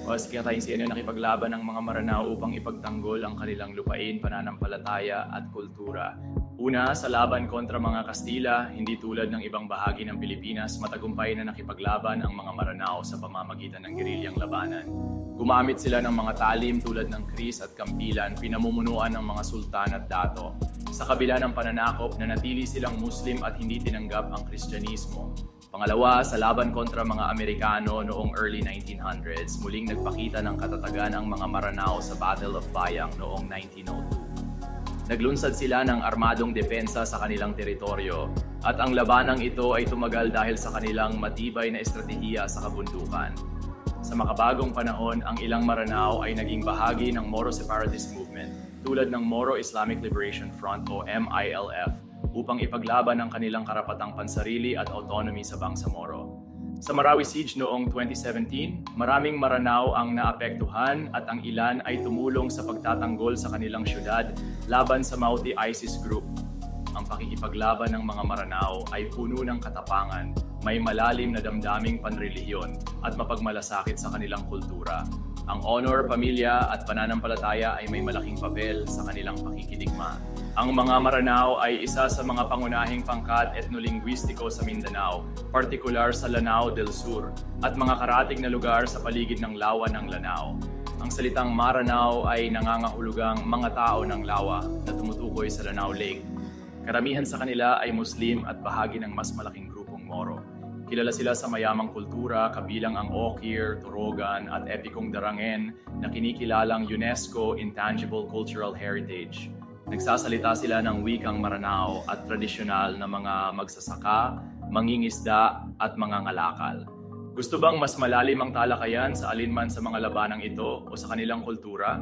O sige tayong CNN nakipaglaban ng mga Maranao upang ipagtanggol ang kanilang lupain, pananampalataya at kultura. Una, sa laban kontra mga Kastila, hindi tulad ng ibang bahagi ng Pilipinas, matagumpay na nakipaglaban ang mga Maranao sa pamamagitan ng gerilyang labanan. Gumamit sila ng mga talim tulad ng kris at kampilan, pinamumunuan ng mga sultan at dato. Sa kabila ng pananakop, nanatili silang Muslim at hindi tinanggap ang Kristyanismo. Pangalawa, sa laban kontra mga Amerikano noong early 1900s, muling nagpakita ng katatagan ang mga Maranao sa Battle of Bayang noong 1902. Naglunsad sila ng armadong depensa sa kanilang teritoryo at ang labanang ito ay tumagal dahil sa kanilang matibay na estratehiya sa kabundukan. Sa makabagong panahon, ang ilang Maranao ay naging bahagi ng Moro Separatist Movement tulad ng Moro Islamic Liberation Front o MILF upang ipaglaban ang kanilang karapatang pansarili at autonomy sa Bangsamoro. Sa Marawi Siege noong 2017, maraming Maranao ang naapektuhan at ang ilan ay tumulong sa pagtatanggol sa kanilang syudad laban sa Mauti ISIS group. Ang pakikipaglaban ng mga Maranao ay puno ng katapangan, may malalim na damdaming panrelihiyon at mapagmalasakit sa kanilang kultura. Ang honor, pamilya at pananampalataya ay may malaking papel sa kanilang pakikidigma. Ang mga Maranao ay isa sa mga pangunahing pangkat etnolinguistiko sa Mindanao, partikular sa Lanao del Sur, at mga karatig na lugar sa paligid ng lawa ng Lanao. Ang salitang Maranao ay nangangahulugang mga tao ng lawa na tumutukoy sa Lanao Lake. Karamihan sa kanila ay Muslim at bahagi ng mas malaking grupong Moro. Kilala sila sa mayamang kultura kabilang ang Okir, Torogan at epikong Darangen na kinikilalang UNESCO Intangible Cultural Heritage. Nagsasalita sila ng wikang Maranao at tradisyonal na mga magsasaka, mangingisda at mga ngalakal. Gusto bang mas malalim ang talakayan sa alinman sa mga labanang ito o sa kanilang kultura?